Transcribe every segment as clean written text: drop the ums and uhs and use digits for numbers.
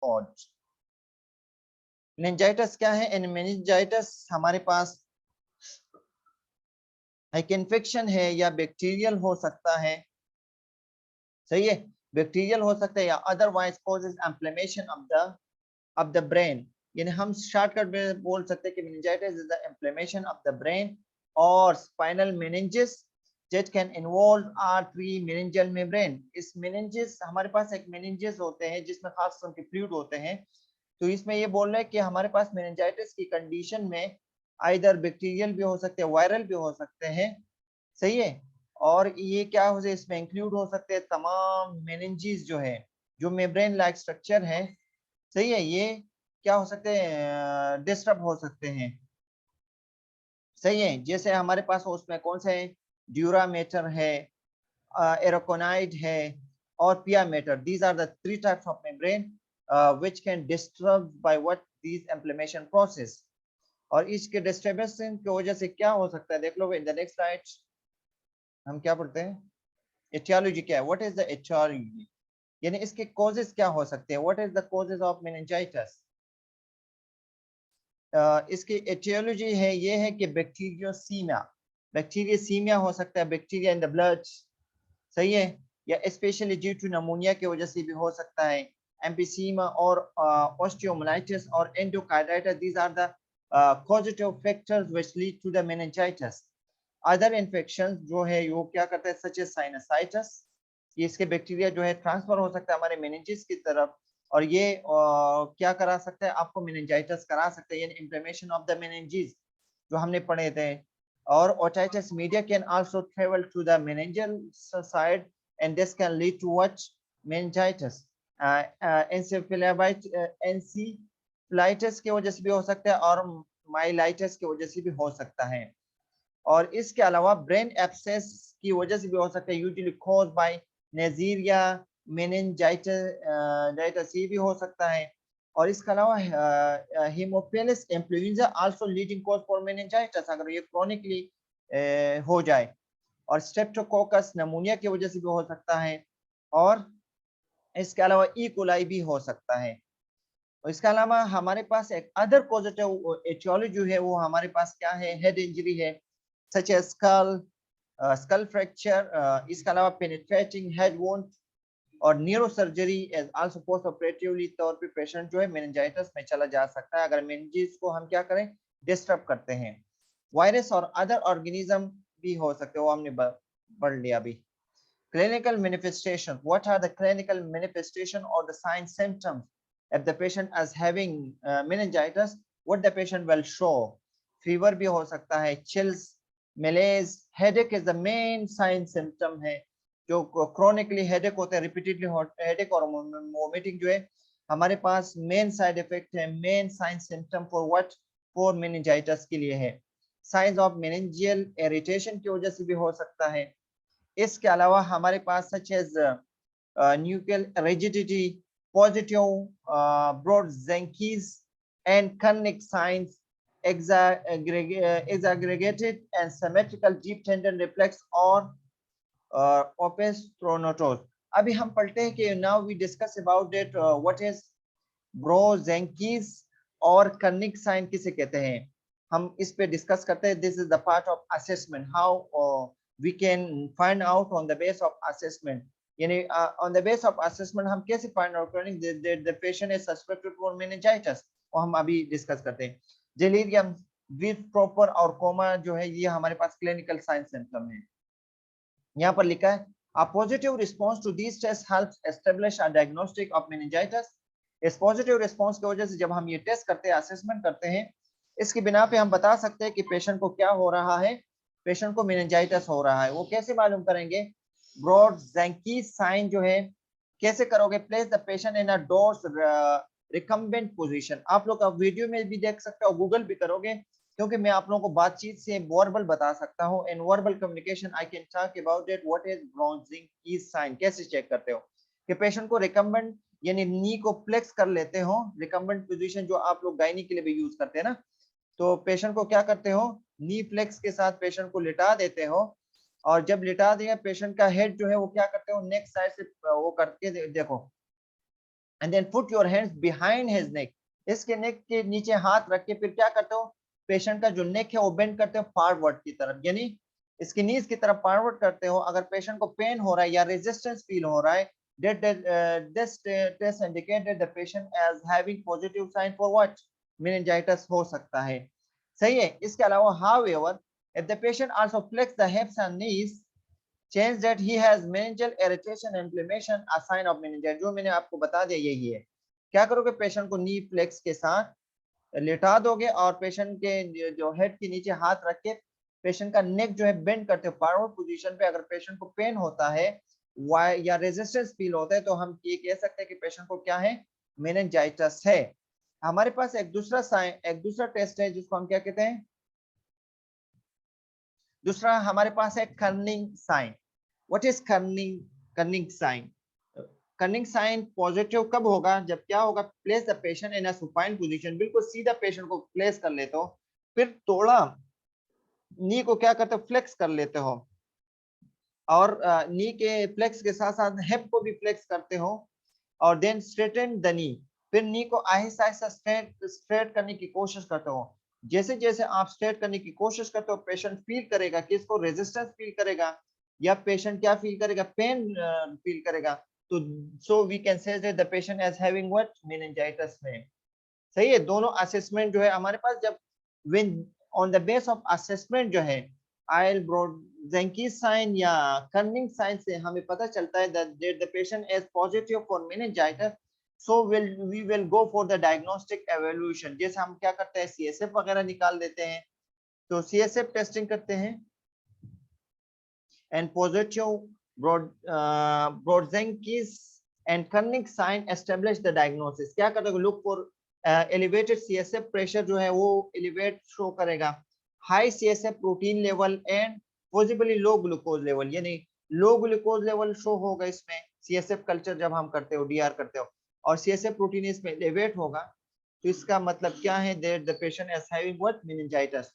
Cause. Meningitis क्या है? इन meningitis हमारे पास एक इन्फेक्शन है या बैक्टीरियल हो सकता है, सही है, बैक्टीरियल हो सकता है, या otherwise causes inflammation of the brain. यानी हम शॉर्टकट में बोल सकते हैं कि meningitis is the inflammation of the brain or spinal meninges that can involve R3 meningeal membrane। इस meninges, हमारे पास एक meninges होते हैं जिसमें खास किस्म के फ्लूइड होते हैं। तो इसमें ये बोल रहे हैं कि हमारे पास meningitis की कंडीशन में आइदर बैक्टीरियल भी हो सकते हैं, वायरल भी हो सकते हैं, सही है। और ये क्या हो, इसमें इंक्लूड हो सकते हैं तमाम मेनिंजेस जो है, जो मेम्ब्रेन लाइक स्ट्रक्चर है, सही है, ये क्या हो सकते हैं? डिस्टर्ब हो सकते हैं, सही है। जैसे हमारे पास उसमें कौन से है? ड्यूरामेटर है, एरोकोनाइड है और pia mater. These are the three types of membrane which can disturb by what these inflammation process. और इसके डिस्टर्बेंस की वजह से क्या हो सकता है, देख लो इन द नेक्स्ट स्लाइड। हम क्या पढ़ते हैं? एटियोलॉजी क्या है? व्हाट इज द एटियोलॉजी, यानी इसके कॉजेस क्या हो सकते हैं? What is the causes of meningitis? इसकी एटियोलॉजी है, ये है कि बैक्टीरियोसीमिया, बैक्टीरियोसीमिया हो सकता है, बैक्टीरिया इन द ब्लड, सही है, या स्पेशली ड्यू टू नमूनिया की वजह से भी हो सकता है, एम्फीसीमा और ऑस्टियोमाइलिटिस और endocarditis. These are the causative factors which lead to the meningitis। Other infection जो है वो क्या करता है, सच एज साइनसाइटिस, इसके बैक्टीरिया जो है ट्रांसफर हो सकता है हमारे मेनिंजेस की तरफ, और ये क्या करा सकता है, आपको मेनिंजाइटिस करा सकता है, यानी इन्फ्लेमेशन ऑफ द मेनिंजेस जो हमने पढ़े थे। और otitis media can also travel to the meningeal side and this can lead to what? Meningitis. Encephalitis की वजह से भी हो सकता है और माइलाइटिस की वजह से भी हो सकता है। और इसके अलावा ब्रेन एब्सेस की वजह से भी हो सकता है, यूजुअली कॉज बाय नेजीरिया मेनिंजाइटिस, ये भी हो सकता है। और इसके अलावा Haemophilus influenza also leading cause for meningitis, अगर ये क्रॉनिकली हो जाए। और स्ट्रेप्टोकोकस नमूनिया की वजह से भी हो सकता है, और इसके अलावा ई कोलाई भी हो सकता है। और इसके अलावा हमारे पास एक अदर पॉजिटिव एटियोलॉजी जो है वो हमारे पास क्या है? हेड इंजरी है, सच एज स्कल फ्रैक्चर, इसके अलावा पेनिट्रेटिंग हेड वुंड और neuro surgery as also post operatively तौर पे पेशेंट जो है मेनिंजाइटिस में चला जा सकता है अगर मेनिंजेस को हम क्या करें? डिस्टर्ब करते हैं। वायरस और अदर ऑर्गेनिज्म भी हो सकते हैं, वो हमने पढ़ लिया अभी। Clinical manifestation. What are the clinical manifestation or the signs symptoms if the patient is having meningitis? What the patient will show? Fever भी हो सकता है, chills, malaise, headache is the main sign symptom है। जो chronically headache होता है, repeatedly headache और vomiting जो है हमारे पास main side effect है, main sign symptom for what? For meningitis के लिए है। Signs of meningeal irritation की वजह से भी हो सकता है। इसके अलावा हमारे पास such as nuclear rigidity, positive Brudzinski's and Kernig signs, exaggerated and symmetrical deep tendon reflex और ओपेस्ट्रोनोटोस। अभी हम पढ़ते हैं कि now we discuss about it what is ब्रोजेंकीज और कर्निक साइन किसे कहते हैं, हम इस पे डिस्कस करते हैं। This is the part of assessment, how we can find out on the base of assessment, यानी on the base of assessment हम कैसे find out करेंगे that the patient is suspected for meningitis, और हम अभी discuss करते हैं। delirium with proper और कोमा जो है ये हमारे पास क्लिनिकल साइन सिम्टम है। यहाँ पर लिखा है a positive response to these tests helps establish a diagnostic of meningitis। इस पॉजिटिव रिस्पांस की वजह से जब हम ये टेस्ट करते हैं, असेसमेंट करते हैं, इसकी बिना पे हम बता सकते हैं कि पेशेंट को क्या हो रहा है, पेशेंट को मेनिंजाइटिस हो रहा है। वो कैसे मालूम करेंगे? ब्रॉडजेंकी साइन जो है कैसे करोगे? Place the patient in a doors recumbent position. आप लोग अब वीडियो में भी देख सकते हो, गूगल भी करोगे, क्योंकि मैं आप लोगों को बातचीत से वर्बल बता सकता हूँ। In verbal communication I can talk about it what is Brudzinski sign. कैसे चेक करते हो कि पेशेंट को रिकम्बेंट यानी नी को फ्लेक्स कर लेते हो, रिकम्बेंट पोजीशन जो आप लोग गायनी के लिए भी यूज करते हैं ना, तो पेशेंट को क्या करते हो? नी फ्लेक्स के साथ पेशेंट को लिटा देते हो, और जब लिटा दिया पेशेंट का हेड जो है वो क्या करते हो? नेक साइड से वो करके देखो, and then put your hands behind his neck, इसके नेक के नीचे हाथ रख के फिर क्या करते हो, पेशेंट का जो नेक है वो बेंड करते हो फॉरवर्ड की तरफ, यानी इसकी नीज की तरफ फॉरवर्ड करते हो। अगर पेशेंट को पेन हो रहा है या रेजिस्टेंस फील हो रहा है, this test indicated the patient as having positive sign for what, meningitis हो सकता है। सही है। इसके अलावा however if the patient also flex the hips and knees, change that he has meningeal irritation and inflammation, a sign of meningitis, जो मैंने आपको बता दिया यही है। क्या करोगे, पेशेंट को नी फ्लेक्स के साथ लेटा दोगे और पेशेंट के जो हेड के नीचे हाथ रख के पेशेंट का नेक जो है बेंड करते हो फॉरवर्ड पोजीशन पे। अगर पेशेंट को पेन होता है या रेजिस्टेंस फील होता है तो हम ये कह सकते हैं कि पेशेंट को क्या है, मेनिंजाइटिस है। हमारे पास एक दूसरा टेस्ट है जिसको हम क्या कहते हैं, दूसरा हमारे पास है Kernig sign. What is Kernig sign? Kernig sign positive कब होगा, जब क्या होगा, place the patient in a supine position, बिल्कुल सीधा पेशेंट को प्लेस कर लेते हो, फिर थोड़ा नी को क्या करते हो, फ्लेक्स कर लेते हो, और नी के फ्लेक्स के साथ साथ हिप को भी फ्लेक्स करते हो, और देन स्ट्रेटन द नी, फिर नी को आहिस्ता आहिस्ता स्ट्रेट करने की कोशिश करते हो। जैसे जैसे आप स्ट्रेट करने की कोशिश करते हो पेशेंट फील करेगा कि इसको रेजिस्टेंस फील करेगा, या पेशेंट क्या फील करेगा, पेन फील करेगा। तो so we can say that the patient is having what, meningitis में। सही है। दोनों असेसमेंट जो है हमारे पास, जब when on the base of assessment जो है आयल ब्रोडजेंकी साइन या कर्निंग साइन से हमें पता चलता है that the patient is positive for meningitis, so we will go for the diagnostic evaluation। जैसे हम क्या करते हैं, CSF वगैरह निकाल देते हैं, तो CSF टेस्टिंग करते हैं, and positive Broadzenki's and Kernig sign establish the diagnosis। क्या करते हो, look for elevated CSF pressure जो है वो elevate शो करेगा, high CSF protein level and possibly low glucose level, यानी लो ग्लूकोज लेवल शो होगा इसमें CSF कल्चर जब हम करते हो, DR करते हो, और CSF प्रोटीन इसमें एलिवेट होगा, तो इसका मतलब क्या है, that the patient is having what, meningitis।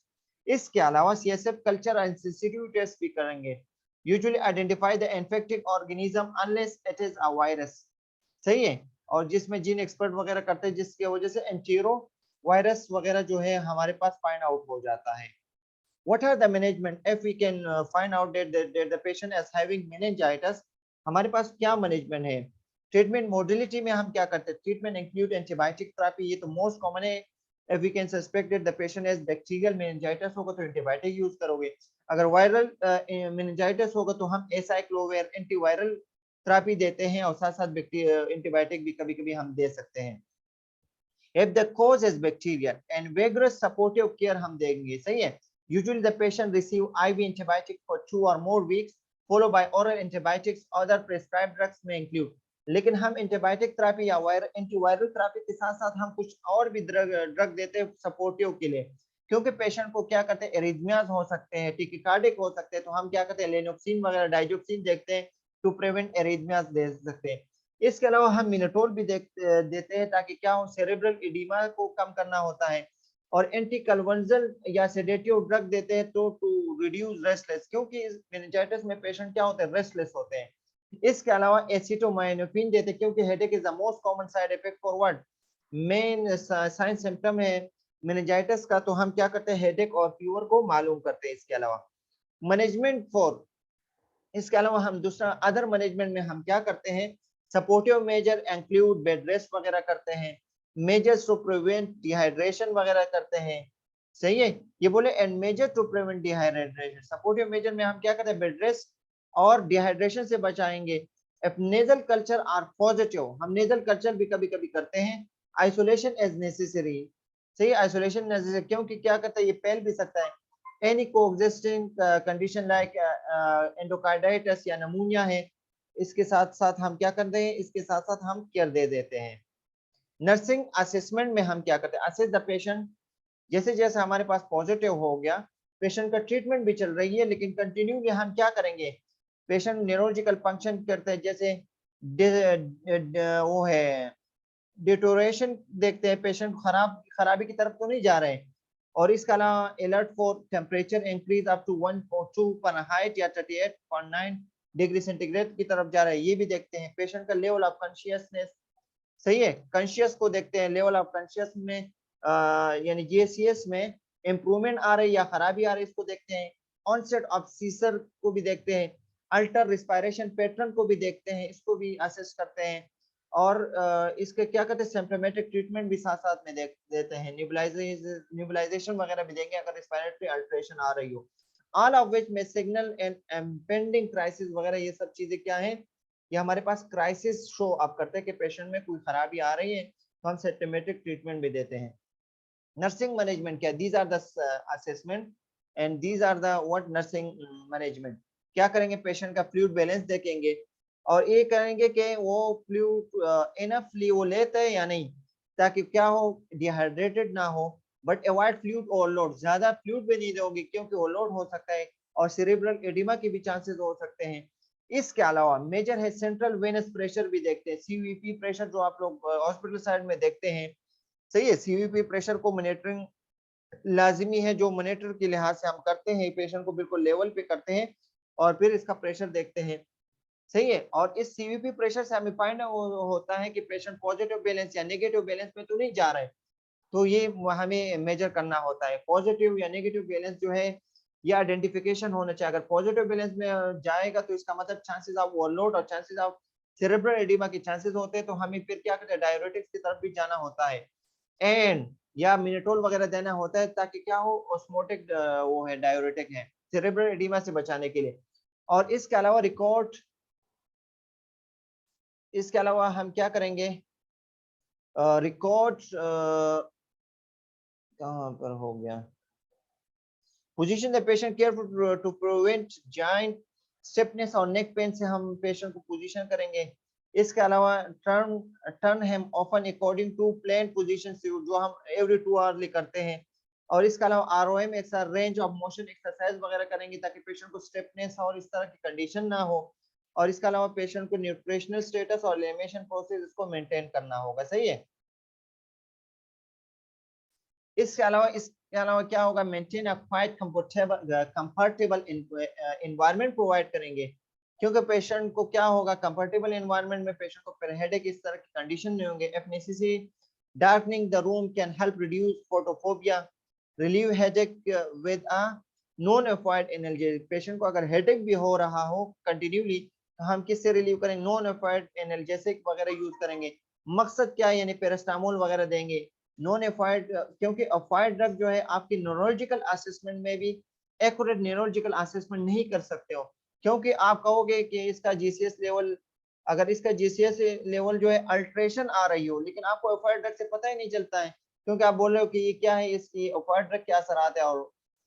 इसके अलावा CSF कल्चर और सेंसिटिव टेस्ट भी करेंगे, usually identify the infected organism unless it is a virus। सही है। और जिसमें जीन एक्सपर्ट वगैरह करते हैं, जिसकी वजह से एंटीरो वायरस वगैरह जो है हमारे पास फाइंड आउट हो जाता है। What are the management if we can find out that the patient is having meningitis, हमारे पास क्या मैनेजमेंट है। ट्रीटमेंट मोडिलिटी में हम क्या करते हैं, ट्रीटमेंट इंक्लूड एंटीबायोटिक थेरेपी, ये तो मोस्ट कॉमन है। if we can suspect that the patient has bacterial meningitis होगा तो एंटीबायोटिक यूज करोगे, अगर वायरल meningitis होगा तो हम एसाइक्लोविर एंटीवायरल थेरेपी देते हैं, और साथ साथ एंटीबायोटिक भी कभी कभी हम दे सकते हैं। if the cause is bacteria and vigorous supportive care हम देंगे। सही है। usually the patient receive IV antibiotic for 2 or more weeks followed by oral antibiotics, other prescribed drugs may include। लेकिन हम एंटीबायोटिक थेरेपी या एंटीवायरल थेरेपी के साथ साथ हम कुछ और भी ड्रग देते हैं सपोर्टिव के लिए, क्योंकि पेशेंट को क्या करते हैं, एरिथमियाज हो सकते हैं, टिकिकार्डिक हो सकते हैं, तो हम क्या करते हैं, लेनोक्सिन वगैरह डाइजोक्सिन देखते हैं टू प्रिवेंट एरिथमियाज दे सकते हैं। इसके अलावा हम मिनोटोल भी देते हैं ताकि क्या हो, सेरेब्रल एडिमा को कम करना होता है, और एंटी कन्वर्जन या सेडेटिव ड्रग देते हैं तो टू रिड्यूस रेस्टलेस, क्योंकि मेनिंजाइटिस में पेशेंट क्या होते हैं, रेस्टलेस होते हैं। इसके अलावा एसिटोमाइनोफिन देते हैं क्योंकि headache is the most common side effect for what, main sign symptom है मेनिंजाइटिस का, तो हम क्या करते हैं, हेडेक और फीवर को मालूम करते हैं। इसके अलावा मैनेजमेंट फॉर, इसके अलावा हम दूसरा अदर मैनेजमेंट में हम क्या करते हैं, supportive measure include bed rest वगैरह करते हैं, मेजर्स टू प्रिवेंट डिहाइड्रेशन वगैरह करते हैं। सही है। ये बोले and measure to prevent dehydration, supportive measure में हम क्या करते हैं, बेड रेस्ट और डिहाइड्रेशन से बचाएंगे। If nasal culture are positive, हम नेजल कल्चर भी कभी कभी करते हैं। आइसोलेशन इज नेसेसरी, सही, आइसोलेशन नेसेसरी, क्योंकि क्या करता है, ये फैल भी सकता है। any coexisting condition like endocarditis या नमूनिया है, इसके साथ साथ हम क्या करते हैं, इसके साथ साथ हम केयर दे देते हैं। नर्सिंग असेसमेंट में हम क्या करते हैं, असेस द पेशेंट, जैसे जैसे हमारे पास पॉजिटिव हो गया, पेशेंट का ट्रीटमेंट भी चल रही है, लेकिन कंटिन्यूली हम क्या करेंगे, पेशेंट न्यूरोलॉजिकल फंक्शन करते हैं, जैसे वो है डिटोरेशन देखते हैं, पेशेंट खराबी की तरफ तो नहीं जा रहे हैं। और इसके अलावा alert for temperature increase up to 1.2 Fahrenheit या 38.9 डिग्री सेंटीग्रेड की तरफ जा रहा है, ये भी देखते हैं। पेशेंट का लेवल ऑफ कॉन्शियसनेस सही है। कॉन्शियस को देखते हैं, लेवल ऑफ कॉन्शियस में यानी जीसीएस में इंप्रूवमेंट आ रही या खराबी आ रही, इसको देखते हैं। ऑनसेट ऑफ सीजर को भी देखते हैं। अल्टर रिस्पायरेशन पैटर्न को भी देखते हैं, इसको भी असेस करते हैं। और इसके क्या कहते हैं, सिम्प्टोमेटिक ट्रीटमेंट भी साथ साथ में देते हैं। न्यूबलाइजेशन वगैरह भी देंगे अगर रिस्पायरेटरी अल्टरेशन आ रही हो। ऑल ऑफ विच में सिग्नल एंड इम्पेंडिंग क्राइसिस वगैरह, ये सब चीजें क्या है, ये हमारे पास क्राइसिस शो अप करते हैं कि पेशेंट में कोई खराबी आ रही है, तो हम सिस्टमेटिक ट्रीटमेंट भी देते हैं। नर्सिंग मैनेजमेंट क्या, these are the assessment and these are the what nursing management. क्या करेंगे, पेशेंट का फ्लूइड बैलेंस देखेंगे और ये करेंगे कि वो फ्लूइड इनफली वो लेते हैं या नहीं, ताकि क्या हो, डिहाइड्रेटेड ना हो। बट अवॉइड फ्लूइड ओवरलोड, ज्यादा फ्लूइड भी नहीं दोगे क्योंकि ओवरलोड हो सकता है और सेरेब्रल एडिमा के भी चांसेस हो सकते हैं। इसके अलावा मेजर है सेंट्रल वेनस प्रेशर भी देखते हैं, सीवीपी प्रेशर जो आप लोग हॉस्पिटल साइड में देखते हैं। सही है, सीवीपी प्रेशर को मॉनिटरिंग लाजिमी है, जो मॉनिटर के लिहाज से हम करते हैं, पेशेंट को बिल्कुल लेवल पे करते हैं और फिर इसका प्रेशर देखते हैं। सही है, और इस सीवीपी प्रेशर से हमें फाइंड होता है कि पेशेंट पॉजिटिव बैलेंस या नेगेटिव बैलेंस में तो नहीं जा रहा है, तो ये हमें मेजर करना होता है। पॉजिटिव या नेगेटिव बैलेंस जो है ये आइडेंटिफिकेशन होना चाहिए। अगर पॉजिटिव बैलेंस में जाएगा तो इसका मतलब चांसेस ऑफ ओवरलोड और चांसेस ऑफ सेरेब्रल एडिमा के चांसेस होते हैं, तो हमें फिर क्या करते हैं, डाययूरेटिक्स की तरफ भी जाना होता है एंड या मिनेटोल वगैरह देना होता है, ताकि क्या हो, ऑस्मोटिक वो है, डाययूरेटिक है सेरेब्रल एडिमा से बचाने के लिए। और इसके अलावा रिकॉर्ड, इसके अलावा हम क्या करेंगे, रिकॉर्ड कहाँ पर हो गया, position the patient careful to prevent joint stiffness और नेक पेन से हम पेशेंट को पोजीशन करेंगे। इसके अलावा टर्न टर्न हम often according to plan position जो हम एवरी 2 आवर्ली करते हैं। और इसके अलावा ROM exercise, range of motion exercise वगैरह करेंगे ताकि पेशेंट को स्टिफनेस और इस तरह की कंडीशन ना हो। और इसके अलावा पेशेंट को न्यूट्रिशनल स्टेटस और एलिमिनेशन प्रोसेस इसको मेंटेन करना होगा। सही है, इसके अलावा क्या होगा, maintain a quite comfortable environment provide करेंगे, क्योंकि पेशेंट को क्या होगा, कंफर्टेबल एनवायरनमेंट में पेशेंट को फिर हेडेक इस तरह की कंडीशन नहीं होंगे। If necessary darkening the room can help reduce photophobia, relieve headache with a non opioid analgesic. Patient को अगर हेडेक भी हो रहा हो कंटिन्यूली, तो हम किससे रिलीव करेंगे, नॉन एफाइड एनाल्जेसिक वगैरह यूज करेंगे। मकसद क्या है, यानी पैरास्टामोल वगैरह देंगे। नॉन एफाइड, क्योंकि अफाइड ड्रग जो है आपकी न्यूरोलॉजिकल असेसमेंट में भी एक्यूरेट न्यूरोलॉजिकल असेसमेंट नहीं कर सकते हो, क्योंकि आप कहोगे कि इसका जीसीएस लेवल, अगर इसका जीसीएस लेवल जो है अल्ट्रेशन आ रही हो, लेकिन आपको अफाइड ड्रग से पता ही नहीं चलता है, क्योंकि आप बोल रहे हो कि ये क्या है, इसकी अफाइड ड्रग क्या असरात है,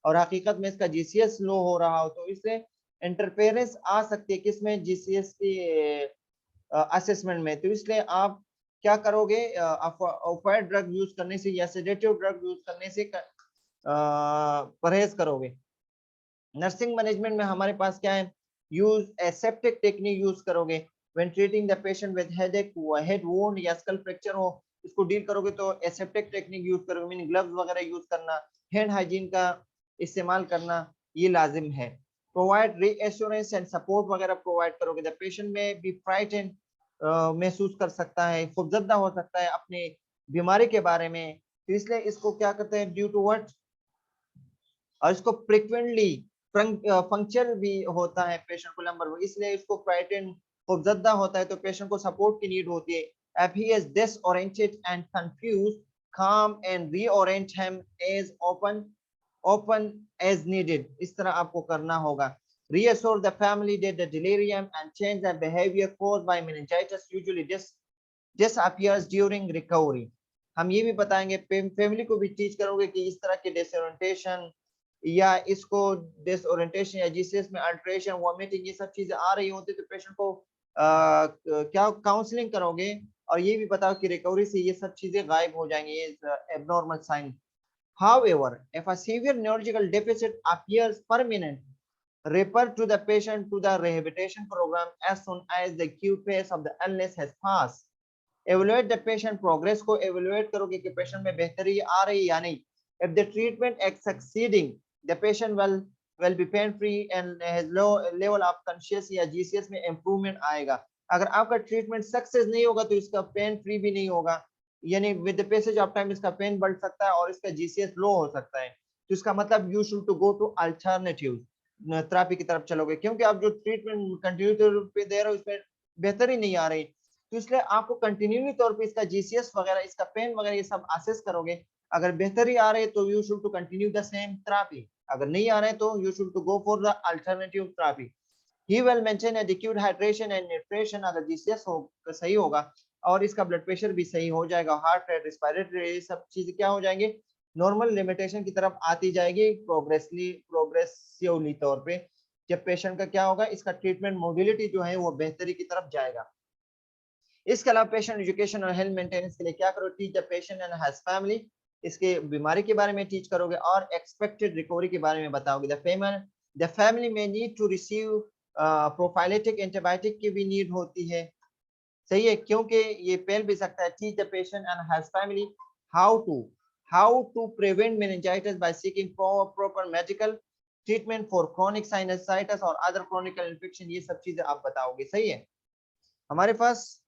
और हकीकत में इसका जीसीएस लो हो रहा हो, तो इससे इंटरफेरेंस आ सकती है किसमें, जीसीएस की असेसमेंट में। तो इसलिए आप क्या करोगे, ऑपियोइड ड्रग यूज करने से या सेडेटिव ड्रग यूज करने से परहेज करोगे। नर्सिंग मैनेजमेंट में हमारे पास क्या है, यूज एसेप्टिक टेक्निक यूज करोगे when treating the patient with headache, head wound या स्कल फ्रैक्चर हो, इसको डील करोगे तो एसेप्टिक टेक्निक यूज करोगे, मीन ग्लव्स वगैरह यूज करना, हैंड हाइजीन का इस्तेमाल करना, ये लाजिम है। प्रोवाइड रीएश्योरेंस एंड सपोर्ट वगैरह प्रोवाइड करोगे। द पेशेंट में बी फ्राइटेंड महसूस कर सकता है, खौफजदा हो सकता है अपनी बीमारी के बारे में, तो इसलिए इसको क्या करते हैं, ड्यू टू व्हाट, और इसको फ्रिक्वेंटली फंक्शन भी होता है पेशेंट को नंबर, इसलिए इसको फ्राइटेंड खौफजदा होता है, तो पेशेंट को सपोर्ट की नीड होती है। if he is disoriented and confused, calm and reorient him as open as needed, इस तरह आपको करना होगा। reassure the family that the delirium and change the behavior caused by meningitis usually disappears during recovery। हम ये भी बताएंगे, family को भी टीच करोगे कि इस तरह के डिसोरिएंटेशन या इसको डिसोरिएंटेशन या जीसीएस में अल्ट्रेशन, वॉमिटिंग, ये सब चीजें आ रही होती है, तो पेशेंट को क्या काउंसलिंग करोगे और ये भी बताओ कि रिकवरी से ये सब चीजें गायब हो जाएंगी, ये abnormal sign. However, if a severe neurological deficit appears permanent, refer to the patient to the rehabilitation program as soon as the acute phase of the illness has passed। evaluate the patient progress को evaluate करोगे कि patient में बेहतरी आ रही है या नहीं। if the treatment is succeeding, the patient will be pain free and has low level of conscious या GCS में improvement आएगा। अगर आपका ट्रीटमेंट सक्सेस नहीं होगा तो इसका पेन फ्री भी नहीं होगा, यानी with the passage of time इसका पेन बढ़ सकता है और इसका जीसीएस लो हो सकता है। तो इसका मतलब you should to go to alternative therapy की तरफ चलोगे, क्योंकि आप जो ट्रीटमेंट कंटिन्यू पे दे रहे हो इसमें बेहतरी नहीं आ रही। तो इसलिए आपको कंटिन्यूली तौर पे इसका जीसीएस वगैरह, इसका पेन वगैरह ये सब असेस करोगे। अगर बेहतरी आ रही है तो you should to continue the same therapy, अगर नहीं आ रहे तो you should to go for the alternative therapy. He will maintain adequate hydration and nutrition, अगर जीसीएस हो सही होगा और इसका ब्लड प्रेशर भी सही हो जाएगा, हार्ट रेट, रेस्पिरेटरी, ये सब चीजें क्या हो जाएंगे, नॉर्मल लिमिटेशन की तरफ आती जाएगी प्रोग्रेसिवली तौर पे। जब पेशेंट का क्या होगा, इसका ट्रीटमेंट मोबिलिटी जो है वो बेहतरी की तरफ जाएगा। इसके अलावा पेशेंट एजुकेशन और हेल्थ मेंटेनेंस के लिए क्या करो, teach the patient and his family, इसके बीमारी के बारे में टीच करोगे और एक्सपेक्टेड रिकवरी के बारे में बताओगे। द फैमिली में नीड टू रिसीव प्रोफाइलेटिक एंटीबायोटिक की भी नीड होती है, सही है, क्योंकि ये फैल भी सकता है। Teach the patient and his family how to prevent meningitis by seeking proper medical treatment for chronic sinusitis और अदर क्रोनिक इन्फेक्शन, ये सब चीजें आप बताओगे, सही है। हमारे पास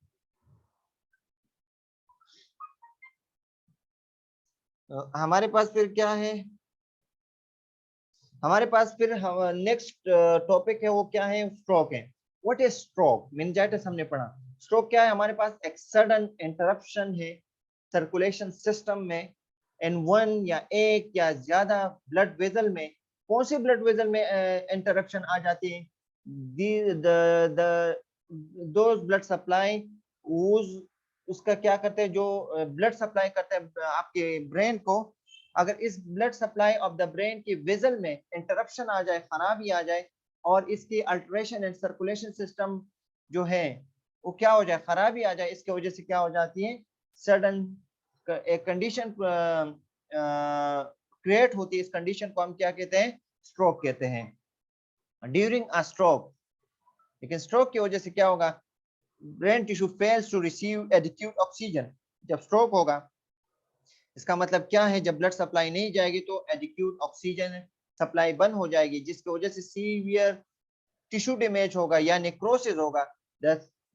फिर क्या है, हमारे पास फिर नेक्स्ट टॉपिक है, वो क्या है, स्ट्रोक है। व्हाट इज स्ट्रोक, मेनिंजाइटिस हमने पढ़ा। स्ट्रोक क्या है, हमारे पास एक सडन इंटरप्शन है सर्कुलेशन सिस्टम में इन वन या एक या ज्यादा ब्लड वेजल में। कौन सी ब्लड वेजल में इंटरप्शन आ जाती है, दोज ब्लड सप्लाई, उसका क्या करते हैं, जो ब्लड सप्लाई करते हैं आपके ब्रेन को, अगर इस blood supply of the brain की वेजल में इंटरप्शन आ जाए, खराबी आ जाए और इसकी अल्टरेशन एंड सर्कुलेशन सिस्टम जो है वो क्या हो जाए, खराबी आ जाए, इसके वजह से क्या हो जाती है, सडन एक कंडीशन क्रिएट होती है। इस कंडीशन को हम क्या कहते हैं, स्ट्रोक कहते हैं। ड्यूरिंग अ स्ट्रोक, लेकिन स्ट्रोक की वजह से क्या होगा, brain tissue fails to receive adequate oxygen. जब स्ट्रोक होगा इसका मतलब क्या है, जब ब्लड सप्लाई नहीं जाएगी तो एडिक्यूट ऑक्सीजन सप्लाई बंद हो जाएगी, जिसकी वजह से सीवियर टिश्यू डैमेज होगा या नेक्रोसिस होगा।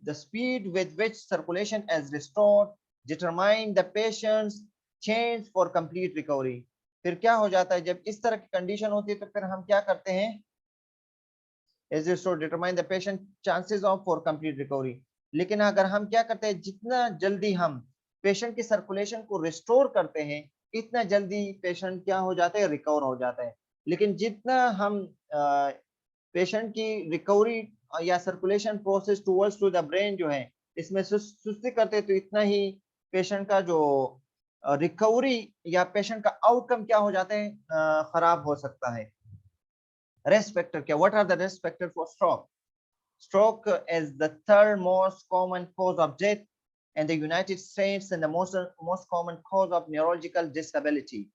The speed with which circulation is restored determine the patient's change for complete recovery। फिर क्या हो जाता है, जब इस तरह की कंडीशन होती है तो फिर हम क्या करते हैं, is restored determine the patient chances of for complete recovery। लेकिन अगर हम क्या करते हैं, जितना जल्दी हम पेशेंट की सर्कुलेशन को रिस्टोर करते हैं इतना जल्दी पेशेंट क्या हो जाता है, रिकवर हो जाता है। लेकिन जितना हम पेशेंट की रिकवरी या circulation process towards to the brain जो है इसमें सुस्ती करते हैं तो इतना ही पेशेंट का जो रिकवरी या पेशेंट का आउटकम क्या हो जाते हैं, खराब हो सकता है। रिस्क फैक्टर क्या, what are the risk factor for stroke. Stroke is the third most common cause of death in the United States and the most common cause of neurological disability.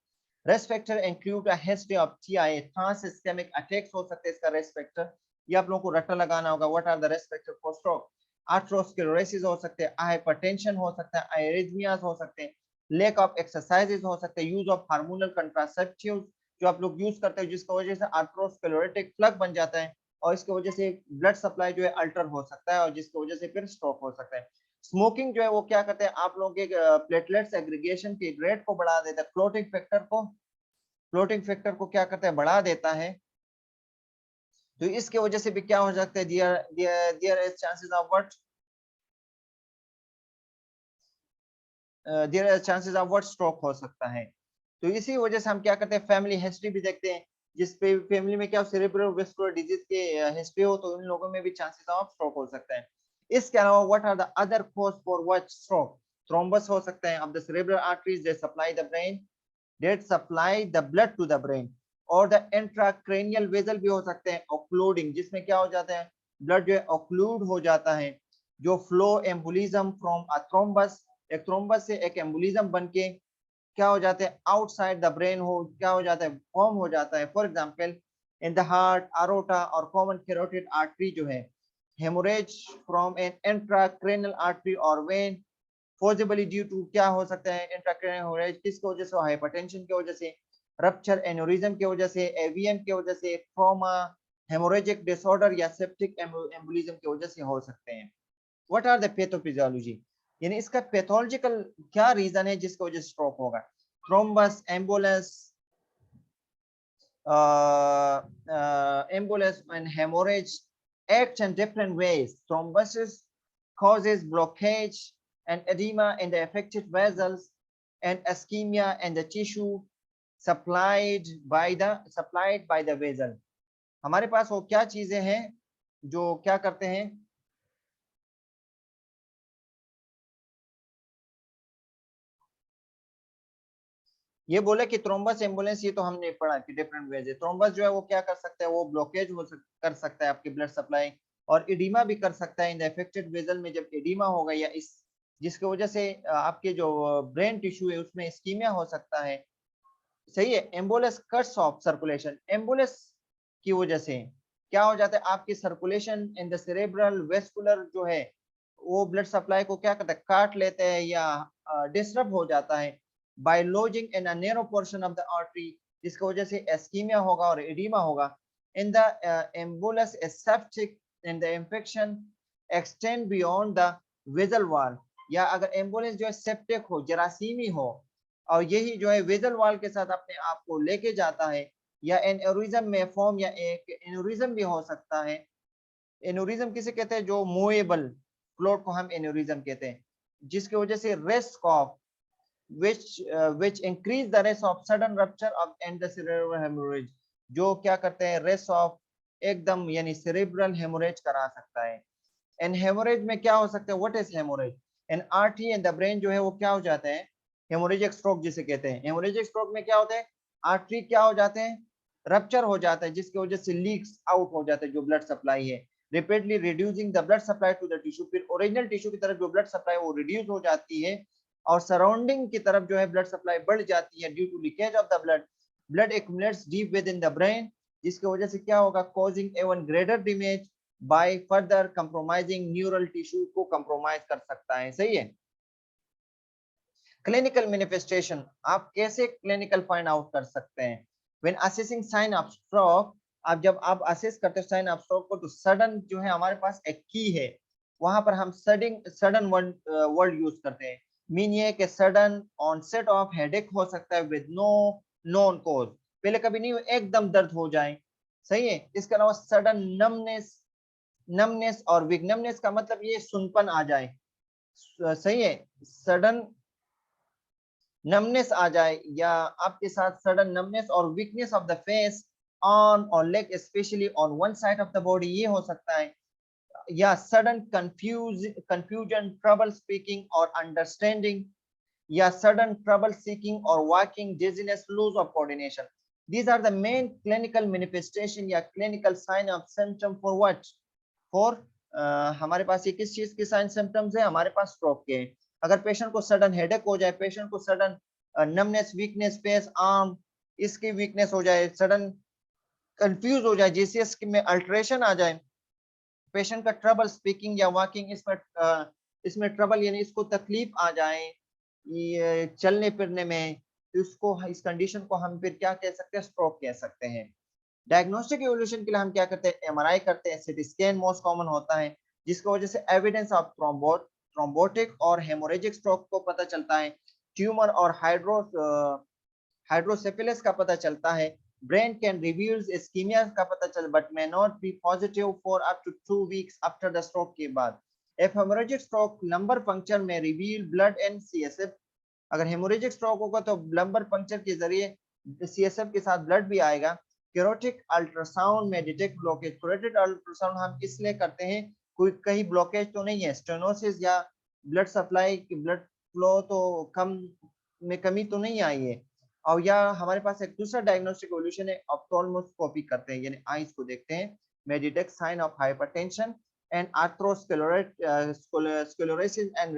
Risk factor include a history of TIA, trans-ischemic attacks हो सकते हैं इसका risk factor, ये आप लोगों को रट्टा लगाना होगा। What are the risk factor for stroke? Atherosclerosis हो सकते हैं, hypertension हो सकता है, arrhythmias हो सकते हैं, lack of exercises हो सकते हैं, use of hormonal contraceptives जो आप लोग यूज करते हैं जिसकी वजह से आर्थरोस्क्लेरोटिक प्लग बन जाता है और इसकी वजह से ब्लड सप्लाई जो है अल्टर हो सकता है और जिसकी वजह से फिर स्ट्रोक हो सकता है। स्मोकिंग जो है वो क्या करते हैं, आप लोगों के प्लेटलेट्स एग्रीगेशन के रेट को बढ़ा देता है, क्लोटिंग फैक्टर को क्या करता है, बढ़ा देता है। तो इसके वजह से भी क्या हो सकता है, there is chances of what, there is chances of what, stroke हो सकता है। तो इसी वजह से हम क्या करते हैं, फैमिली हिस्ट्री भी देखते हैं, जिस पे फैमिली में क्या सेरेब्रल वेस्कुलर डिजीज के हिस्ट्री हो तो उन लोगों में भी चांसेस ऑफ स्ट्रोक हो सकता है। इसके अलावा what are the other cause for what stroke, thrombus हो सकता है of the cerebral arteries that supply the brain, that supply the blood to the brain, और द इंट्राक्रैनियल वेसल भी हो सकते हैं ऑक्लूडिंग, जिसमें क्या हो जाता है, ब्लड जो है ऑक्लूड हो जाता है, जो flow embolism from a thrombus, एक थ्रोम्बस से एक एम्बोलिज्म बन के क्या हो जाते हैं, आउटसाइड द ब्रेन हो क्या हो जाता है, फॉर्म हो जाता है। For example in the heart, aorta और कॉमन कैरोटिड आर्टरी जो है, haemorrhage from an intracranial artery और वेन, पॉसिबली ड्यू टू क्या हो सकता है, इंट्राक्रैनियल हेमोरेज किसकी वजह से, हाइपरटेंशन की वजह से, रप्चर एन्यूरिज्म की वजह से, एवीएम की वजह से, ट्रॉमा, हेमोरेजिक डिसऑर्डर या सेप्टिक एम्बोलिज्म की वजह से हो सकते हैं। व्हाट आर द पैथोफिजियोलॉजी, यानी इसका पैथोलॉजिकल क्या रीजन है जिसकी वजह से स्ट्रोक होगा। Thrombus, embolus, embolus and hemorrhage act in different ways. Thrombosis causes blockage and edema in the affected vessels, and ischemia in the tissue supplied by the vessel. हमारे पास वो क्या चीजें हैं जो क्या करते हैं, ये बोले कि थ्रोम्बस एम्बुलेंस, ये तो हमने पढ़ा कि डिफरेंट वेज है। थ्रोम्बस जो है वो क्या कर सकता है, वो ब्लॉकेज कर सकता है आपकी ब्लड सप्लाई, और एडिमा भी कर सकता है इन द अफेक्टेड वेजल में। जब एडिमा होगा या इस जिसकी वजह से आपके जो ब्रेन टिश्यू है उसमें स्कीमिया हो सकता है। सही है। Ambulance cuts of circulation, ambulance की वजह से क्या हो जाता है, आपकी circulation in the cerebral vascular जो है वो ब्लड सप्लाई को क्या करता है, काट लेते हैं या डिस्टर्ब हो जाता है by lodging in a narrow portion of the artery, जिसकी वजह से एस्कीमिया होगा और एडिमा होगा। In the embolus is septic and the infection extend beyond the vessel wall, या अगर एम्बुलेंस जो है सेप्टिक हो, जरासीमी हो, और यही जो है वेजल वॉल के साथ अपने आप को लेके जाता है, या एनोरिज्म में फॉर्म, या एक एनोरिज्म भी हो सकता है। एनोरिज्म किसे कहते हैं, जो मूवेबल फ्लोट को हम एनोरिज्म कहते हैं, जिसकी वजह से risk of which increase the risk of sudden rupture of endocerebral hemorrhage, जो क्या करते हैं, रिस्क ऑफ एकदम यानी सेरेब्रल हेमोरेज करा सकता है। एंड हेमोरेज में क्या हो सकता है, what is haemorrhage, N artery in the brain जो है वो क्या हो जाते हैं, हेमोरेजिक स्ट्रोक जिसे कहते हैं। हेमोरेजिक स्ट्रोक में क्या होता है, आर्टरी क्या हो जाते हैं, रप्चर हो जाता है, जिसकी वजह से लीक्स आउट हो जाता है जो ब्लड सप्लाई है, repeatedly reducing the blood supply to the tissue, फिर ओरिजिनल टिश्यू की तरफ जो ब्लड सप्लाई वो रिड्यूस हो जाती है, और सराउंडिंग की तरफ जो है ब्लड सप्लाई बढ़ जाती है due to leakage of the blood, blood accumulates deep within the brain, जिसकी वजह से क्या होगा, causing even greater damage by further compromising neural tissue को कंप्रोमाइज कर सकता है। सही है। क्लिनिकल मैनिफेस्टेशन, आप कैसे क्लिनिकल फाइंड आउट कर सकते हैं, when assessing sign of stroke, आप जब आप असेस करते हो साइन ऑफ स्ट्रोक को, तो सडन जो है हमारे पास एक की है, वहां पर हम सडन वर्ड यूज करते हैं। मीन ये कि सडन ऑनसेट ऑफ हेडेक हो सकता है विद नो नोन कॉज, पहले कभी नहीं एकदम दर्द हो जाए। सही है। इसके अलावा सडन नमनेस और वीक, नमनेस का मतलब ये सुनपन आ जाए। सही है। सडन नमनेस आ जाए, या आपके साथ सडन नमनेस और weakness of the face, arm और leg, especially on one side of the body, ये हो सकता है। या सडन कंफ्यूजन, ट्रबल स्पीकिंग और अंडरस्टैंडिंग, या सडन ट्रबल सीकिंग और walking, dizziness, lose of coordination. These are the main clinical manifestation या clinical sign of symptom for what? For हमारे पास ये किस चीज के साइन सिम्टम्स है, हमारे पास स्ट्रोक के। अगर पेशेंट को सडन हेडेक हो जाए, पेशेंट को sudden numbness, weakness, face, arm इसकी वीकनेस हो जाए, सडन कंफ्यूज हो जाए, जीसीएस में अल्टरेशन आ जाए, पेशेंट का ट्रबल स्पीकिंग या वॉकिंग, इसमें ट्रबल यानी इसको तकलीफ आ जाए ये चलने फिरने में, तो इसको, इस कंडीशन को हम फिर क्या कह सकते हैं, स्ट्रोक कह सकते हैं। डायग्नोस्टिक इवोल्यूशन के लिए हम क्या करते हैं, एमआरआई करते हैं, सीटी स्कैन मोस्ट कॉमन होता है, जिसकी वजह से एविडेंस ऑफ थ्रोम्बोटिक और हेमोरेजिक स्ट्रोक को पता चलता है। ट्यूमर और हाइड्रोसेफेलस का पता चलता है। ब्रेन कैन रिवील इस्कीमिया का पता चल but may not be positive for up to 2 weeks after the stroke के बाद। If haemorrhagic stroke lumbar puncture may reveal blood and CSF, अगर हेमोरेजिक स्ट्रोक होगा तो लंबर पंक्चर के जरिए सीएसएफ के साथ ब्लड भी आएगा। कैरोटिक अल्ट्रासाउंड में डिटेक्ट ब्लॉकेज, कैरोटिक अल्ट्रासाउंड हम इसलिए करते हैं कोई कहीं ब्लॉकेज तो नहीं है, स्टेनोसिस या ब्लड सप्लाई की ब्लड फ्लो तो कम में कमी तो नहीं आई है। और या हमारे पास एक दूसरा डायग्नोस्टिक इवोल्यूशन है, ऑप्थाल्मोस्कोपी करते हैं, यानी आईज को देखते हैं, may detect sign of hypertension and atherosclerosis and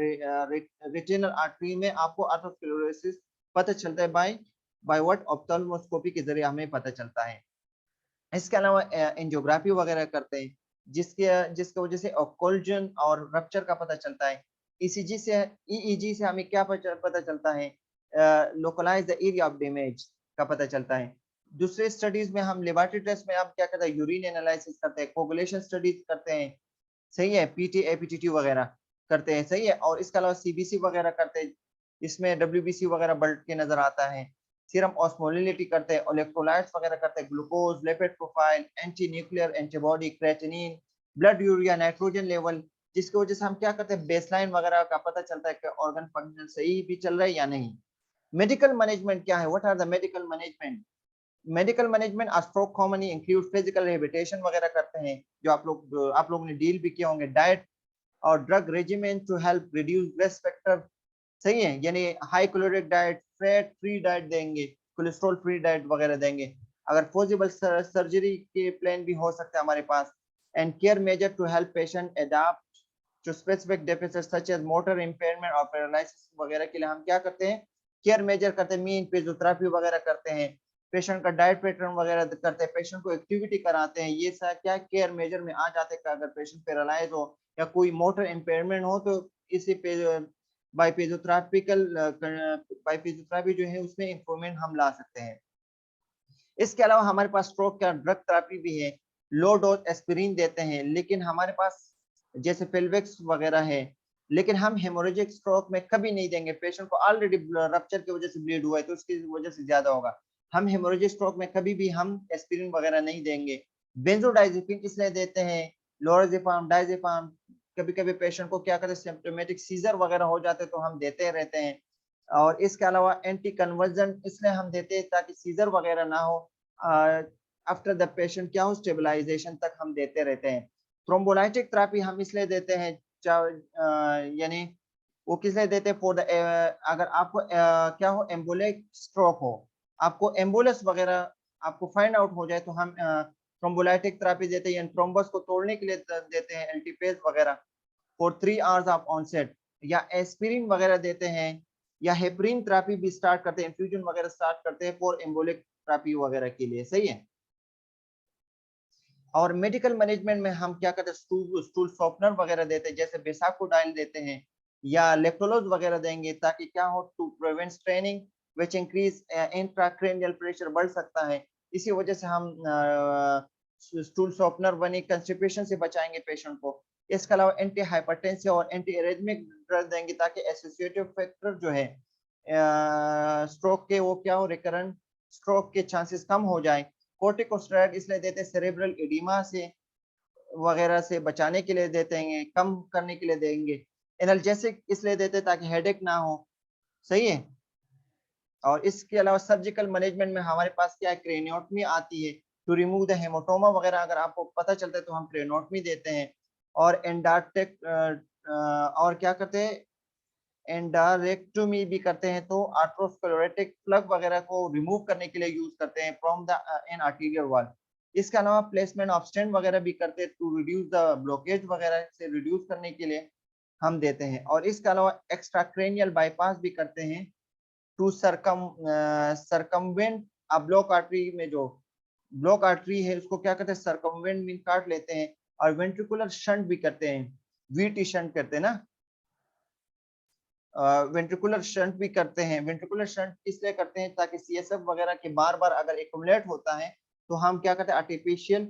retinal artery में आपको आर्थरोस्क्लेरोसिस पता चलता है बाय व्हाट, ऑप्थाल्मोस्कोपी के जरिए हमें पता चलता है। इसके अलावा एंजियोग्राफी वगैरह करते हैं, जिसके वजह से ओक्लूजन और रप्चर का पता चलता है। ईसीजी से, ईईजी से हमें क्या पता चलता है, localise the area of damage का पता चलता है। दूसरे स्टडीज में हम लेबोरेटरी टेस्ट में आप क्या करते हैं, यूरिन एनालिसिस करते हैं, कोगुलेशन स्टडीज करते हैं, सही है, पीटी एपीटीटी वगैरह करते हैं, सही है। और इसके अलावा सीबीसी वगैरह करते हैं, इसमें डब्ल्यूबीसी वगैरह बढ़ के नजर आता है। सीरम ऑस्मोलिनिटी करते हैं, इलेक्ट्रोलाइट्स वगैरह करते हैं, glucose, lipid profile, anti nuclear antibody, creatinine, blood urea, nitrogen level, जिसकी वजह से हम क्या करते हैं, बेसलाइन वगैरह का पता चलता है कि ऑर्गन फंक्शन सही भी चल रहा है या नहीं। मेडिकल मैनेजमेंट क्या है, what are the medical management? Medical management stroke commonly include physical rehabilitation वगैरह करते हैं, जो आप लोग ने डील भी किया होंगे। डाइट और drug regiment to help reduce risk factor, सही है, यानी high caloric diet, fat free diet देंगे, कोलेस्ट्रॉल फ्री डाइट वगैरह देंगे। अगर पॉसिबल सर्जरी के प्लान भी हो सकता है हमारे पास। And care measure to help patient adapt to specific deficit such as motor impairment और पैरालिसिस वगैरह के लिए हम क्या करते हैं, केयर मेजर करते हैं, मीन फिजियोथेरेपी वगैरह करते हैं, पेशेंट का डाइट पैटर्न वगैरह करते हैं, पेशेंट को एक्टिविटी कराते हैं। ये सब क्या केयर मेजर में आ जाते हैं। अगर पेशेंट पैरालाइज हो या कोई मोटर इम्पेयरमेंट हो तो इसी पे बाय फिजियोथेरेपी जो है उसमें इंप्रूवमेंट हम ला सकते हैं। इसके अलावा हमारे पास स्ट्रोक का ड्रग थेरेपी भी है, लो डोज एस्पिरिन देते हैं, लेकिन हमारे पास जैसे पेल्विक्स वगैरह है, लेकिन हम हेमोरेजिक स्ट्रोक में कभी नहीं देंगे। पेशेंट को ऑलरेडी रप्चर की वजह से ब्लीड हुआ है तो उसकी वजह से ज्यादा होगा, हम हेमोरेजिक स्ट्रोक में कभी भी हम एस्पिरिन वगैरह नहीं देंगे। बेंजोडाइजेपिन इसलिए देते हैं, लोराजेपाम, डायजेपाम, कभी कभी पेशेंट को क्या करते हैं, सिम्प्टोमेटिक सीजर वगैरह हो जाते हैं तो हम देते रहते हैं। और इसके अलावा एंटी कन्वर्जन इसलिए हम देते हैं ताकि सीजर वगैरह ना हो, आफ्टर द पेशेंट क्या हो, स्टेबलाइजेशन तक हम देते रहते हैं। थ्रोम्बोलाइटिक थेरेपी हम इसलिए देते हैं, यानी वो किस लिए देते हैं, फॉर द अगर आपको क्या हो, एम्बोलिक स्ट्रोक हो, आपको एम्बुलेंस वगैरह आपको फाइंड आउट हो जाए तो हम थ्रोम्बोलाइटिक थेरेपी देते हैं, थ्रोम्बस को तोड़ने के लिए देते हैं एल्टीपेज वगैरह फॉर 3 आवर्स ऑफ ऑनसेट, या एस्पिरिन वगैरह देते हैं, या हेपरिन थेरेपी भी स्टार्ट करते हैं, इन्फ्यूजन वगैरह स्टार्ट करते हैं फॉर एम्बोलिक थेरेपी वगैरह के लिए, सही है। और मेडिकल मैनेजमेंट में हम क्या करते हैं, स्टूल सॉफ्टनर वगैरह देते हैं, जैसे बेसाकोडाइल देते हैं या लेक्टोलोज वगैरह देंगे, ताकि क्या हो, to prevent straining which increase intracranial pressure बढ़ सकता है, इसी वजह से हम स्टूल सॉफ्टनर बनी कंस्टिपेशन से बचाएंगे पेशेंट को। इसके अलावा एंटी हाइपरटेंसिव और एंटी एरिथमिक ड्रग देंगे ताकि एसोसिएटिव फैक्टर जो है स्ट्रोक के, वो क्या हो, रिकरेंट स्ट्रोक के चांसेस कम हो जाए। कोर्टिकोस्टेरॉइड इसलिए देते हैं सेरेब्रल एडिमा से वगैरह से बचाने के लिए देते हैं, कम करने के लिए देंगे। एनाल्जेसिक इसलिए देते हैं ताकि हेडेक ना हो, सही है। और इसके अलावा सर्जिकल मैनेजमेंट में हमारे पास क्या है, क्रेनियोटमी आती है टू रिमूव द हेमोटोमा वगैरह, अगर आपको पता चलता है तो हम क्रेनियोटमी देते हैं। और एंडार्टेक और क्या करते हैं, एंडारेक्टोमी भी करते हैं, तो आर्थरोस्क्लेरोटिक प्लग वगैरह को रिमूव करने के लिए यूज करते हैं फ्रॉम द एन आर्टीरियर वॉल। इसके अलावा प्लेसमेंट ऑफ स्टेंट वगैरह भी करते हैं टू रिड्यूस द ब्लॉकेज वगैरह से रिड्यूस करने के लिए हम देते हैं। और इसके अलावा एक्स्ट्राक्रेनियल बाईपास भी करते हैं टू सरकमवेंट ब्लॉक आर्टरी में, जो ब्लॉक आर्टरी है उसको क्या करते हैं, सरकमवेंट में काट लेते हैं। और वेंट्रिकुलर शंट भी करते हैं, वीटी शंट करते हैं ना, वेंट्रिकुलर शंट भी करते हैं। वेंट्रिकुलर शंट इसलिए करते हैं ताकि सीएसएफ वगैरह के बार बार अगर एक्युमुलेट होता है तो हम क्या करते हैं, आर्टिफिशियल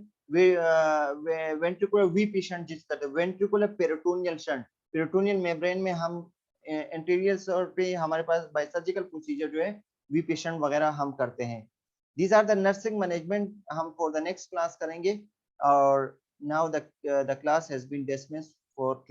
वेंट्रिकुलर वीपी शंट जिस करते हैं, ventricular peritoneal shunt, peritoneal membrane में हम इंटीरियर पे हमारे पास बाय सर्जिकल प्रोसीजर जो है वीपी शंट वगैरह हम करते हैं। These are the nursing management, हम फॉर द नेक्स्ट क्लास करेंगे। और now the class has been dismissed for